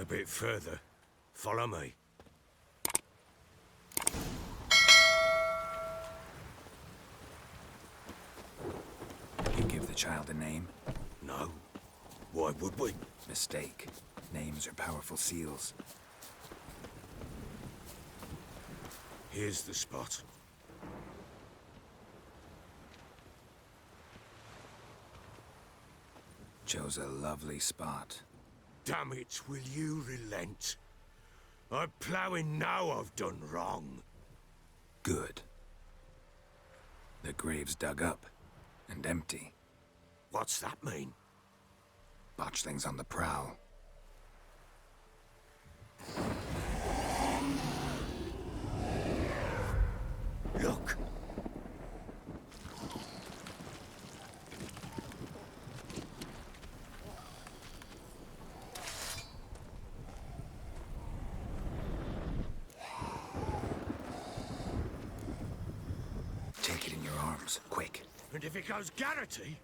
bit further. Follow me. You give the child a name? No. Why would we? Mistake. Names are powerful seals. Here's the spot. Chose a lovely spot. Damn it, will you relent? I'm ploughing now I've done wrong. Good. The grave's dug up and empty. What's that mean? Botchling's on the prowl. Look. Take it in your arms, quick. And if it goes Garrity,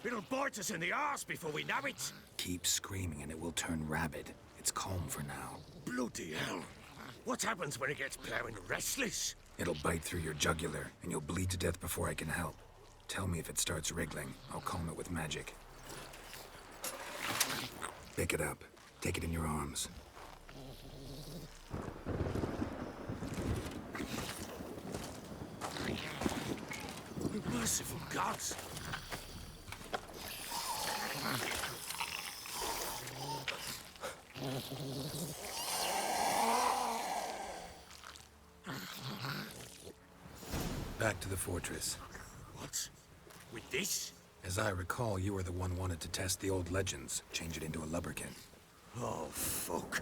it'll bite us in the arse before we know it. Keep screaming and it will turn rabid. It's calm for now. Bloody hell. What happens when it gets ploughing restless? It'll bite through your jugular, and you'll bleed to death before I can help. Tell me if it starts wriggling. I'll calm it with magic. Pick it up. Take it in your arms. Merciful gods. Back to the fortress. What? With this? As I recall, you were the one wanted to test the old legends, change it into a lubricant. Oh, fuck.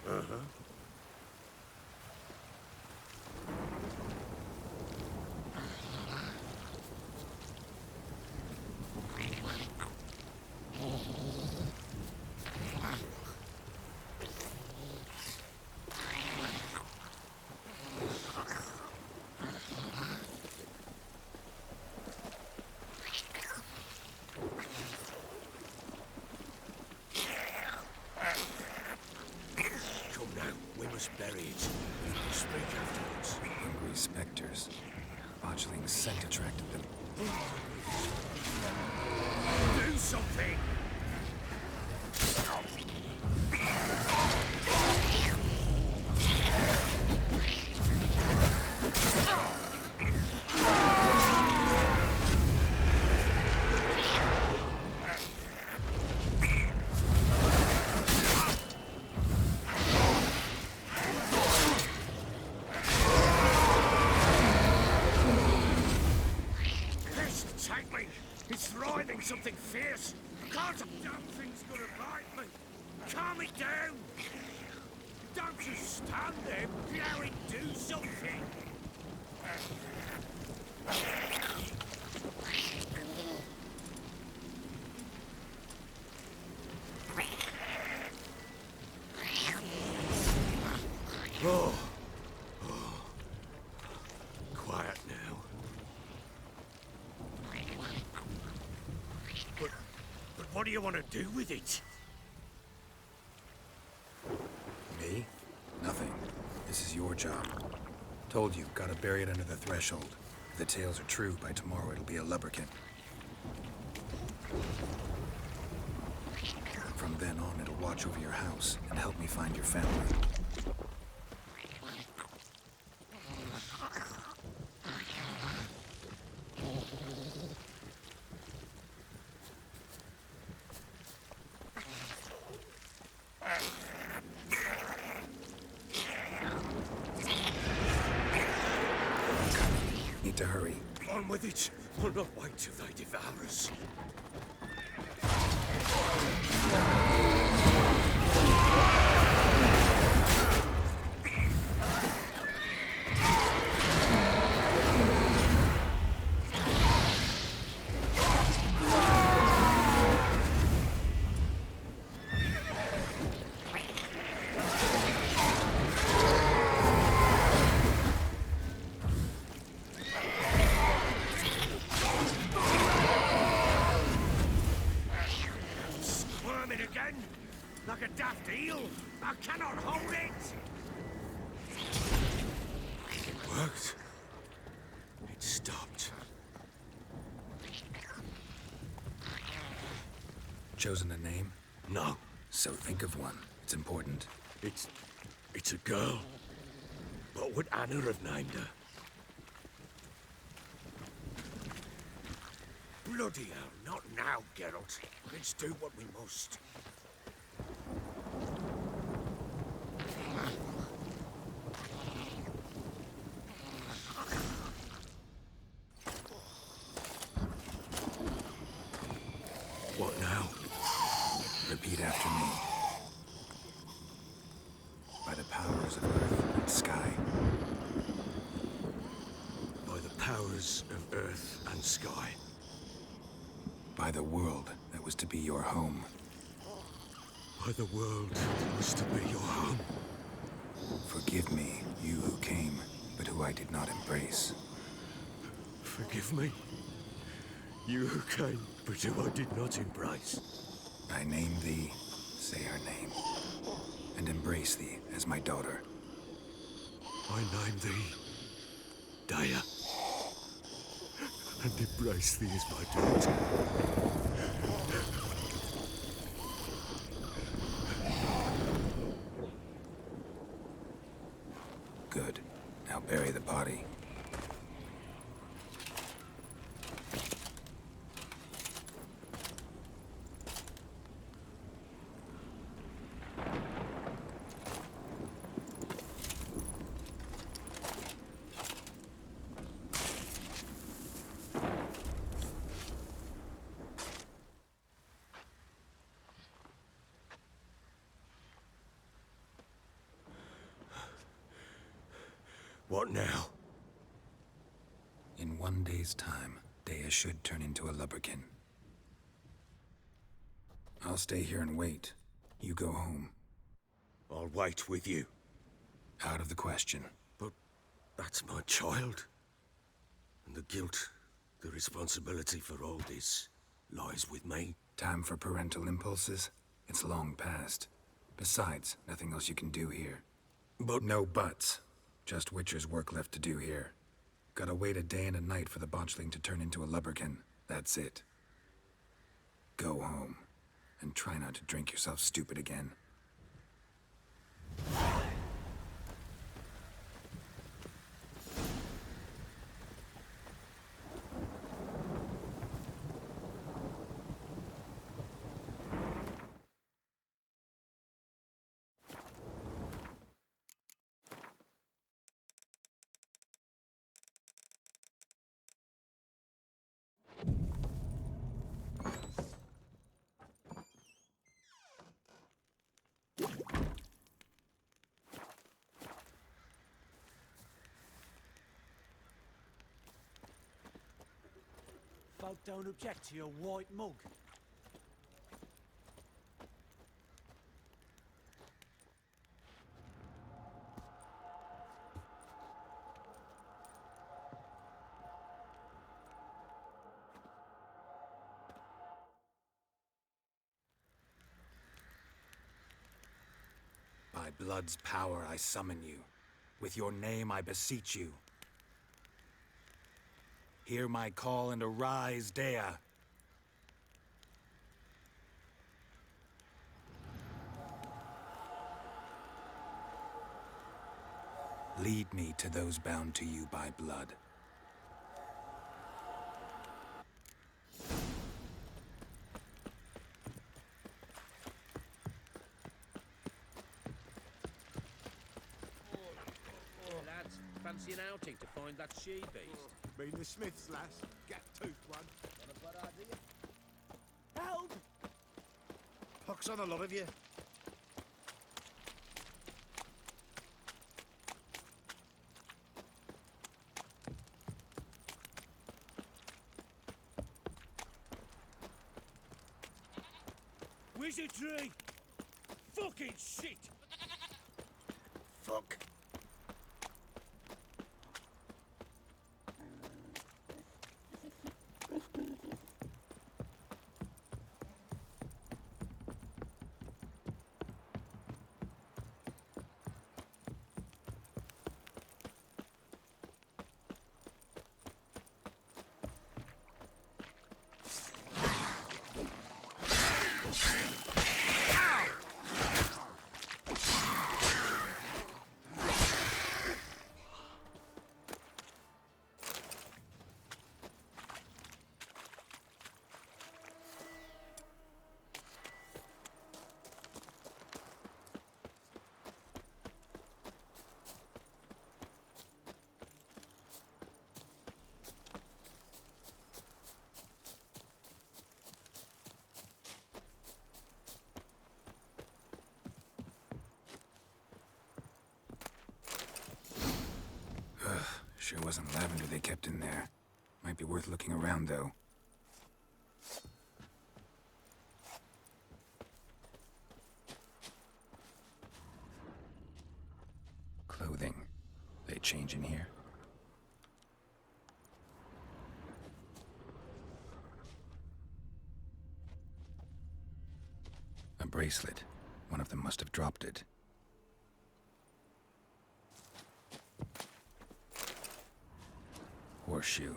Uh-huh. Bury it. Speak afterwards. Hungry specters. Botchling's scent attracted them. Do something! Something fierce. God, the damn thing's gonna bite me. Calm it down. Don't just stand there. Plow it, do something. Oh. Quiet now. But what do you want to do with it? Me? Nothing. This is your job. Told you, gotta bury it under the threshold. If the tales are true, by tomorrow it'll be a lubricant. From then on, it'll watch over your house and help me find your family. Need to hurry. On with it. We'll not wait till they devour us. daft eel. I cannot hold it. It worked. It stopped. Chosen a name? No, So think of one. It's important. it's a girl. What would Anna have named her? Bloody hell, not now, Geralt. Let's do what we must. What now? Repeat after me. By the powers of earth and sky. By the powers of earth and sky. By the world that was to be your home. By the world that was to be your home. Forgive me, you who came, but who I did not embrace. Forgive me. You who came, but who I did not embrace. I name thee, say her name, and embrace thee as my daughter. I name thee Daya, and embrace thee as my daughter. Good. Now bury the body. What now? In 1 day's time, Dea should turn into a lubberkin. I'll stay here and wait. You go home. I'll wait with you. Out of the question. But that's my child. And the guilt, the responsibility for all this, lies with me. Time for parental impulses? It's long past. Besides, nothing else you can do here. But No buts. Just Witcher's work left to do here. Gotta wait a day and a night for the Botchling to turn into a lubberkin. That's it. Go home. And try not to drink yourself stupid again. Folk don't object to your white mug. By blood's power I summon you. With your name I beseech you. Hear my call and arise, Dea. Lead me to those bound to you by blood. Lads, fancy an outing to find that she-beast? Mean the Smiths, lass. Gap-toothed one. Got a bad idea? Help! Pox on a lot of you. Wizardry! Fucking shit! Fuck. Sure wasn't lavender they kept in there. Might be worth looking around, though. Clothing. They change in here? A bracelet. One of them must have dropped it. Horseshoe.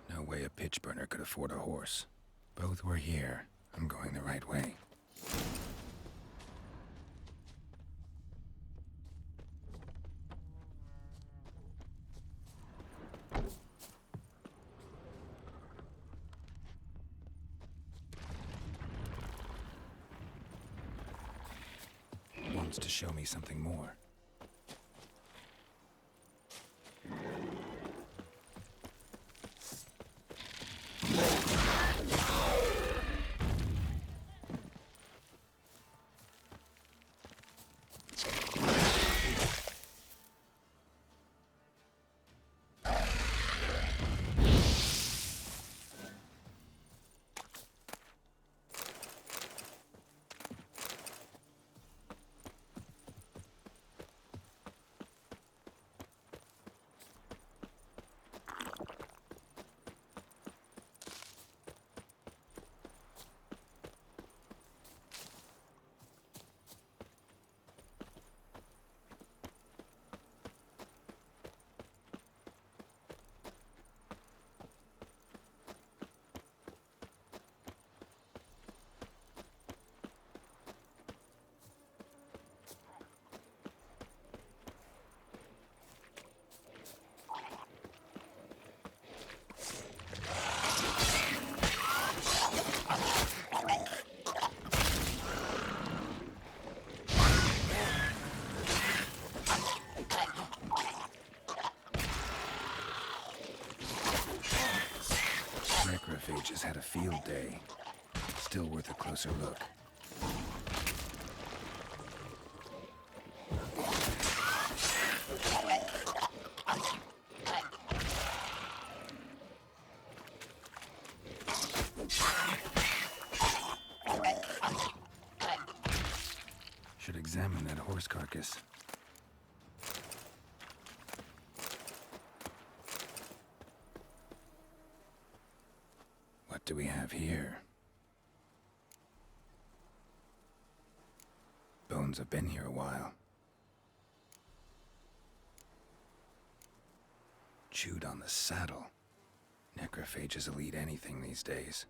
No way a pitch burner could afford a horse. Both were here. I'm going the right way. Wants to show me something more. Necrophages had a field day. Still worth a closer look. Should examine that horse carcass. What do we have here? Bones have been here a while. Chewed on the saddle. Necrophages will eat anything these days.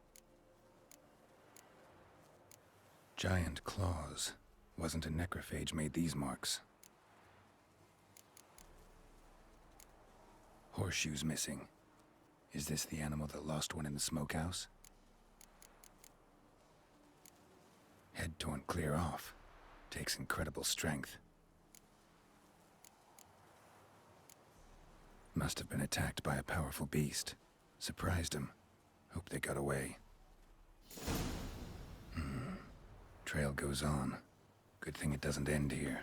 Giant claws. Wasn't a necrophage made these marks. Horseshoes missing. Is this the animal that lost one in the smokehouse? Head torn clear off. Takes incredible strength. Must have been attacked by a powerful beast. Surprised him. Hope they got away. Trail goes on. Good thing it doesn't end here.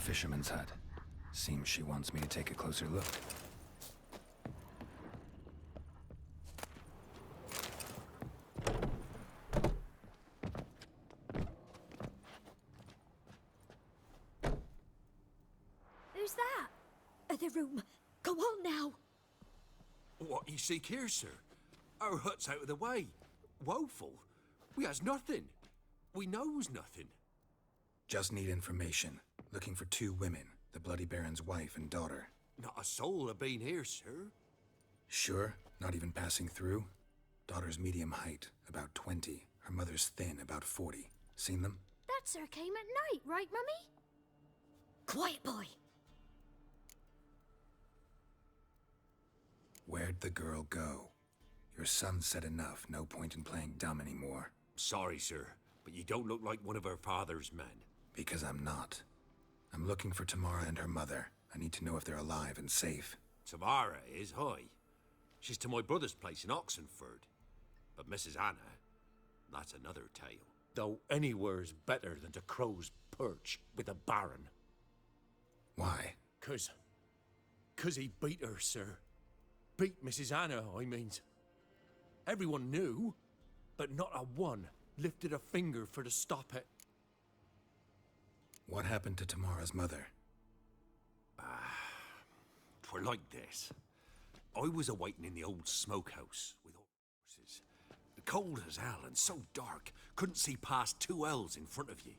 Fisherman's hut. Seems she wants me to take a closer look. Who's that? The room. Go on now. What you seek here, sir? Our hut's out of the way. Woeful. We has nothing. We knows nothing. Just need information. Looking for 2 women, the Bloody Baron's wife and daughter. Not a soul have been here, sir. Sure? Not even passing through? Daughter's medium height, about 20. Her mother's thin, about 40. Seen them? That sir came at night, right, Mummy? Quiet, boy. Where'd the girl go? Your son said enough, no point in playing dumb anymore. Sorry, sir, but you don't look like one of her father's men. Because I'm not. I'm looking for Tamara and her mother. I need to know if they're alive and safe. Tamara is, hi. She's to my brother's place in Oxenford. But Mrs. Anna, that's another tale. Though anywhere's better than to Crow's Perch with a Baron. Why? 'Cause he beat her, sir. Beat Mrs. Anna, I means. Everyone knew, but not a one lifted a finger for to stop it. What happened to Tamara's mother? 'Twere like this. I was awaiting in the old smokehouse with horses. Cold as hell and so dark, couldn't see past 2 ells in front of you.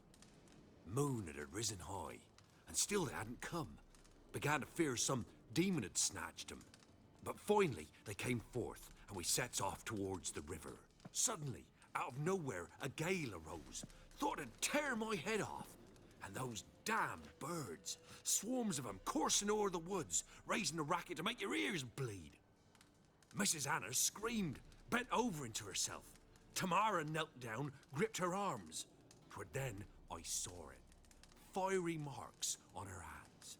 Moon had risen high, and still they hadn't come. Began to fear some demon had snatched them. But finally, they came forth, and we sets off towards the river. Suddenly, out of nowhere, a gale arose. Thought it'd tear my head off. And those damn birds, swarms of them coursing o'er the woods, raising a racket to make your ears bleed. Mrs. Anna screamed, bent over into herself. Tamara knelt down, gripped her arms. 'Twere then I saw it. Fiery marks on her hands.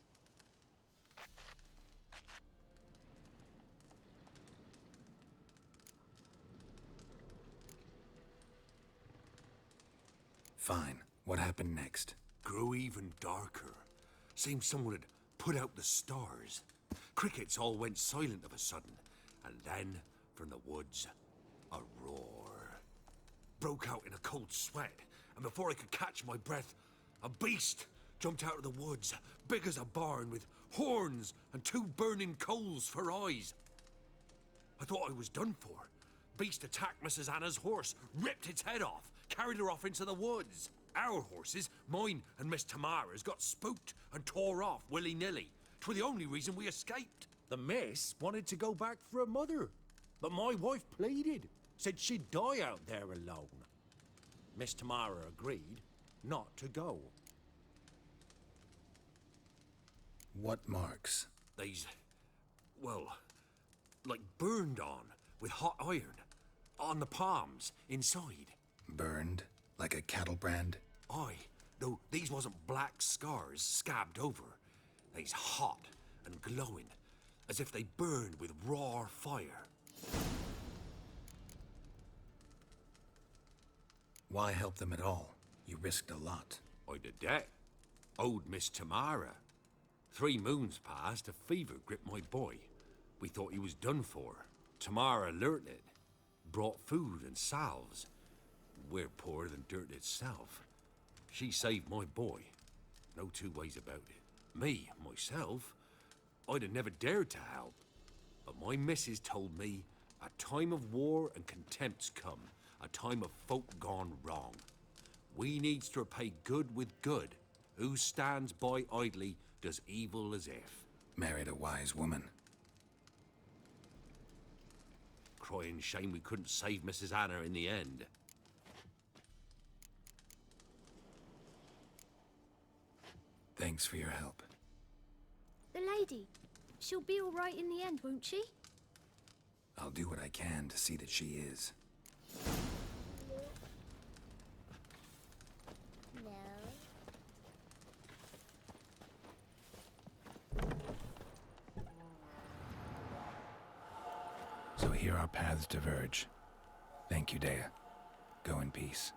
Fine. What happened next? Grew even darker. Seemed someone had put out the stars. Crickets all went silent of a sudden, and then, from the woods, a roar. Broke out in a cold sweat, and before I could catch my breath, a beast jumped out of the woods, big as a barn, with horns and 2 burning coals for eyes. I thought I was done for. Beast attacked Mrs. Anna's horse, ripped its head off, carried her off into the woods. Our horses, mine and Miss Tamara's, got spooked and tore off willy-nilly. 'Twere the only reason we escaped. The miss wanted to go back for her mother, but my wife pleaded, said she'd die out there alone. Miss Tamara agreed not to go. What marks? They's, well, like burned on with hot iron. On the palms, inside. Burned? Like a cattle brand? Aye, though these wasn't black scars scabbed over. They's hot and glowing, as if they burned with raw fire. Why help them at all? You risked a lot. I did that. Owed Miss Tamara. 3 moons passed, a fever gripped my boy. We thought he was done for. Tamara learnt it. Brought food and salves. We're poorer than dirt itself. She saved my boy. No 2 ways about it. Me, myself, I'd have never dared to help. But my missus told me a time of war and contempt's come. A time of folk gone wrong. We needs to repay good with good. Who stands by idly does evil as if. Married a wise woman. Crying shame we couldn't save Mrs. Anna in the end. Thanks for your help. The lady. She'll be all right in the end, won't she? I'll do what I can to see that she is. So here our paths diverge. Thank you, Dea. Go in peace.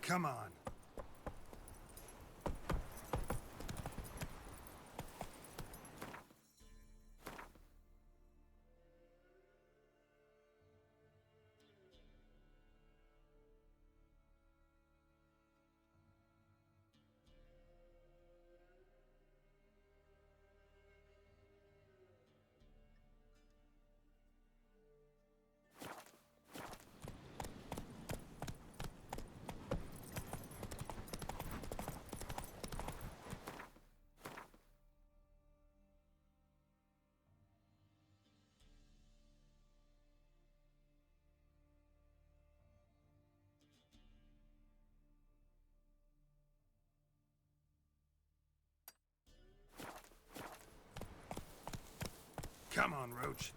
Come on. Come on, Roach.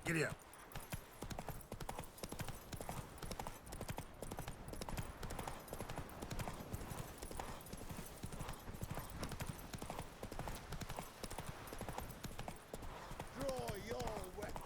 Giddy up. Draw your weapon.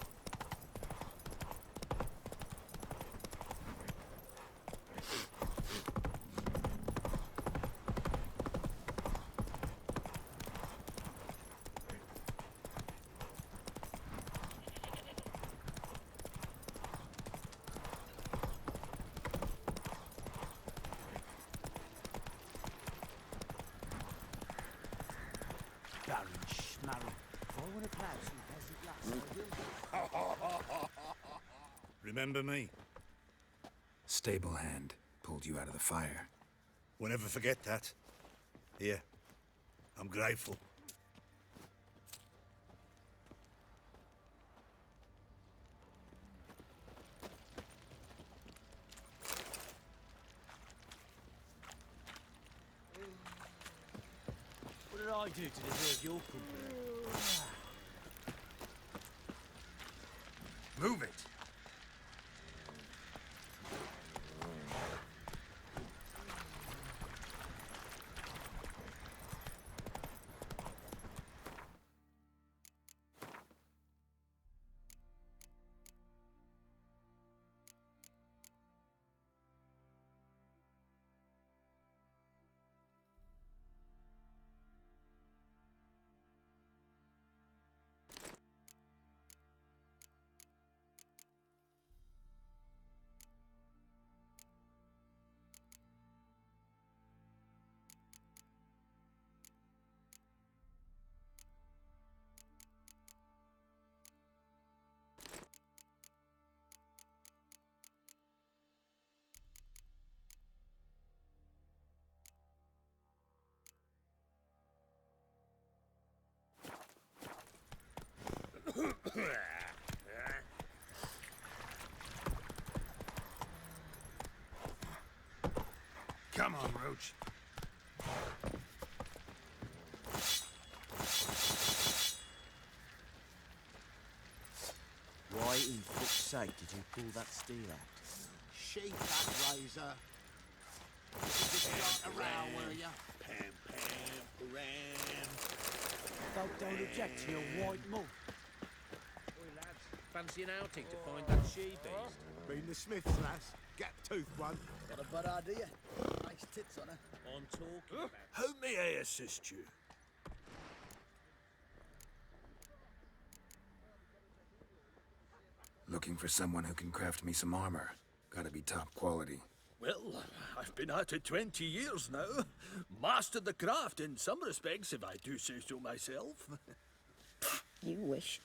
Baron Schmarren. If I want to play some peasant lass, Remember me? Stable hand pulled you out of the fire. We'll never forget that. Here, I'm grateful. what did I do to deserve your company? Move it! Come on, Roach. Why in fuck's sake did you pull that steel out? Sheath that razor. Just start a row, will ya? Pam, pam, ram. Folk don't object to your white mug. Oi, lads, fancy an outing to find that she-beast? Been the Smith's lass. Gap-toothed one. Got a bad idea. Nice tits on her. I'm talking about. How may I assist you? Looking for someone who can craft me some armor. Gotta be top quality. Well, I've been at it 20 years now. Mastered the craft in some respects, if I do say so myself. You wish.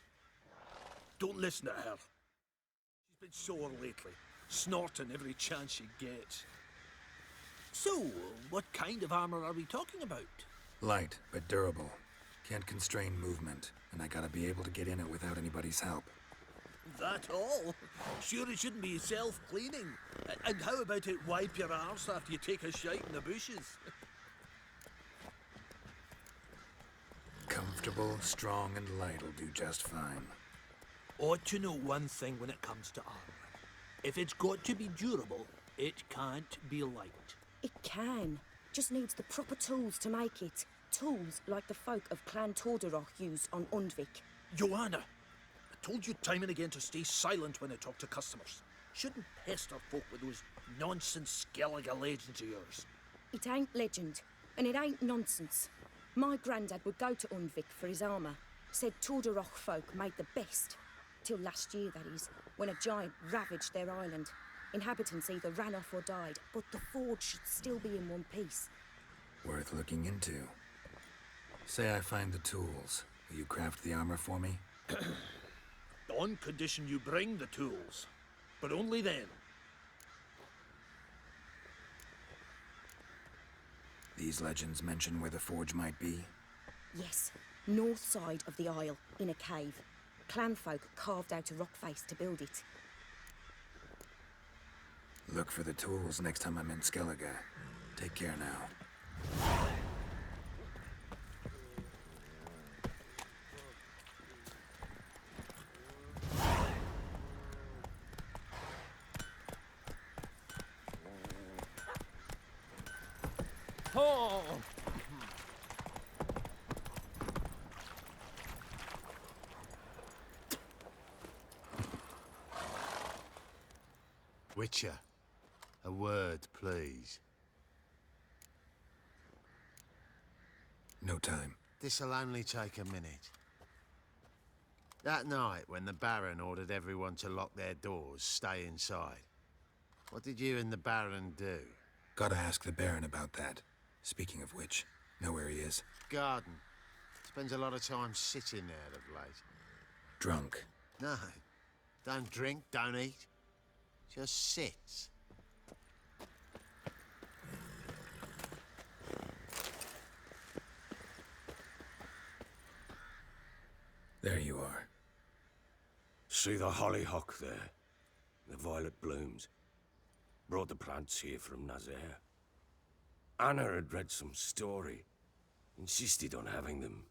Don't listen to her. She's been sore lately, snorting every chance she gets. So, what kind of armor are we talking about? Light, but durable. Can't constrain movement, and I gotta be able to get in it without anybody's help. That all? Sure it shouldn't be self-cleaning. And how about it wipe your arse after you take a shite in the bushes? Comfortable, strong, and light will do just fine. Ought to know one thing when it comes to armor. If it's got to be durable, it can't be light. It can. Just needs the proper tools to make it. Tools like the folk of Clan Tordarroch use on Undvik. Joanna, I told you time and again to stay silent when I talk to customers. Shouldn't pester folk with those nonsense Skellige legends of yours. It ain't legend, and it ain't nonsense. My granddad would go to Undvik for his armour. Said Tordarroch folk made the best. Till last year, that is, when a giant ravaged their island. Inhabitants either ran off or died, but the forge should still be in one piece. Worth looking into. Say I find the tools. Will you craft the armor for me? On condition you bring the tools. But only then. These legends mention where the forge might be? Yes, north side of the Isle, in a cave. Clanfolk carved out a rock face to build it. Look for the tools next time I'm in Skellige. Take care now. Oh! Witcher, a word, please. No time. This'll only take a minute. That night, when the Baron ordered everyone to lock their doors, stay inside, what did you and the Baron do? Gotta ask the Baron about that. Speaking of which, know where he is? Garden. Spends a lot of time sitting there of late. Drunk. No. Don't drink, don't eat. Just sits. There you are. See the hollyhock there? The violet blooms. Brought the plants here from Nazaire. Anna had read some story. Insisted on having them.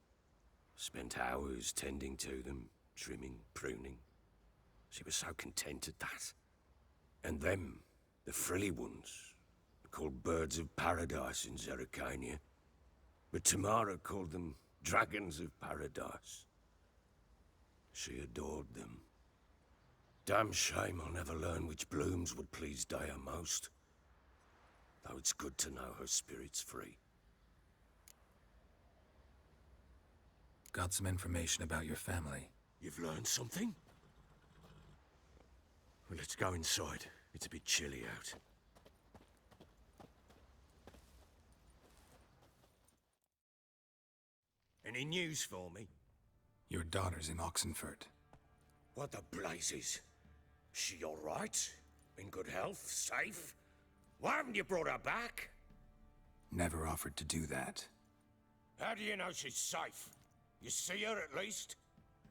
Spent hours tending to them, trimming, pruning. She was so content at that. And them, the frilly ones, called birds of paradise in Zerrikania. But Tamara called them dragons of paradise. She adored them. Damn shame I'll never learn which blooms would please Dea most. Though it's good to know her spirit's free. Got some information about your family. You've learned something? Well, let's go inside. It's a bit chilly out. Any news for me? Your daughter's in Oxenfurt. What the blazes? She all right? In good health? Safe? Why haven't you brought her back? Never offered to do that. How do you know she's safe? You see her at least?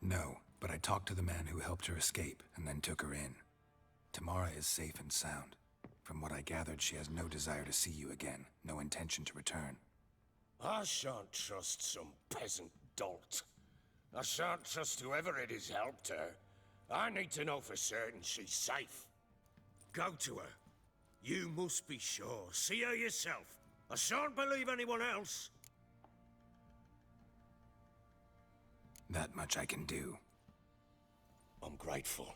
No, but I talked to the man who helped her escape and then took her in. Tamara is safe and sound. From what I gathered, she has no desire to see you again, no intention to return. I shan't trust some peasant dolt. I shan't trust whoever it is helped her. I need to know for certain she's safe. Go to her. You must be sure. See her yourself. I shan't believe anyone else. That much I can do. I'm grateful.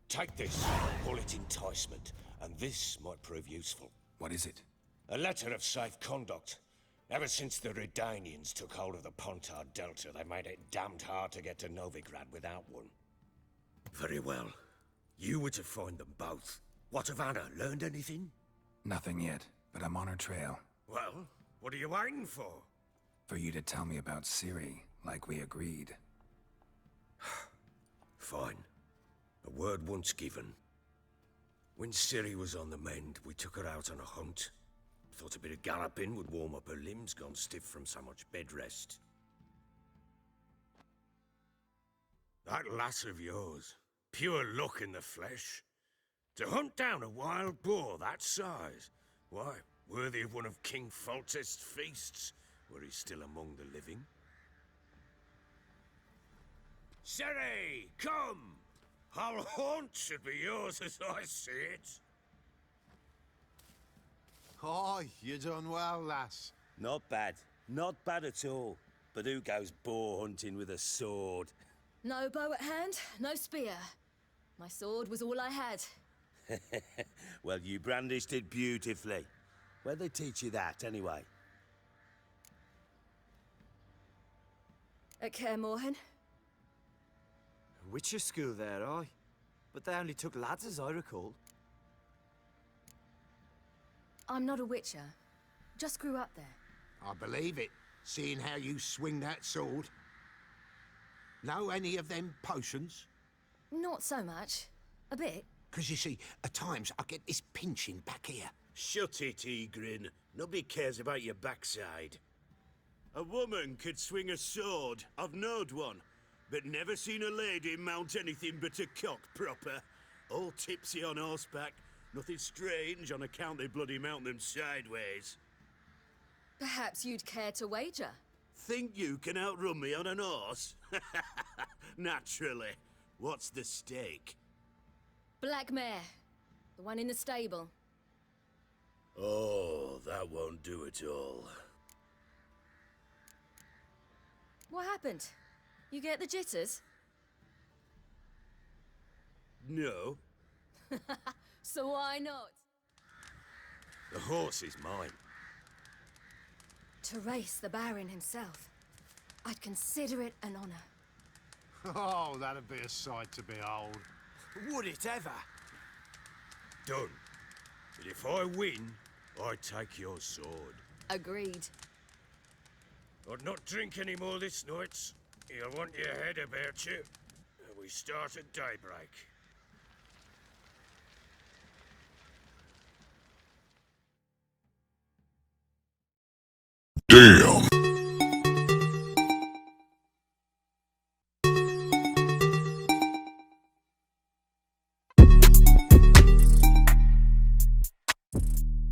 Take this, call it enticement, and this might prove useful. What is it? A letter of safe conduct. Ever since the Redanians took hold of the Pontar Delta, they made it damned hard to get to Novigrad without one. Very well. You were to find them both. What of Anna? Learned anything? Nothing yet, but I'm on her trail. Well, what are you waiting for? For you to tell me about Ciri, like we agreed. Fine. A word once given. When Ciri was on the mend, we took her out on a hunt. Thought a bit of galloping would warm up her limbs, gone stiff from so much bed rest. That lass of yours, pure luck in the flesh. To hunt down a wild boar that size, why, worthy of one of King Foltest's feasts, were he still among the living. Ciri, come! Our haunt should be yours as I see it. Oh, you done well, lass. Not bad. Not bad at all. But who goes boar hunting with a sword? No bow at hand, no spear. My sword was all I had. Well, you brandished it beautifully. Where'd they teach you that, anyway? At Kaer Morhen. Witcher school there, aye. But they only took lads, as I recall. I'm not a witcher. Just grew up there. I believe it, seeing how you swing that sword. Know any of them potions? Not so much. A bit. 'Cause you see, at times I get this pinching back here. Shut it, Egrin. Nobody cares about your backside. A woman could swing a sword. I've knowed one. But never seen a lady mount anything but a cock proper. All tipsy on horseback. Nothing strange on account they bloody mount them sideways. Perhaps you'd care to wager? Think you can outrun me on an horse? Naturally. What's the stake? Black mare. The one in the stable. Oh, that won't do it all. What happened? You get the jitters? No. So why not? The horse is mine. To race the Baron himself, I'd consider it an honor. Oh, that'd be a sight to behold. Would it ever? Done. But if I win, I take your sword. Agreed. I'd not drink any more this night. You'll want your head about you. We start at daybreak. Damn.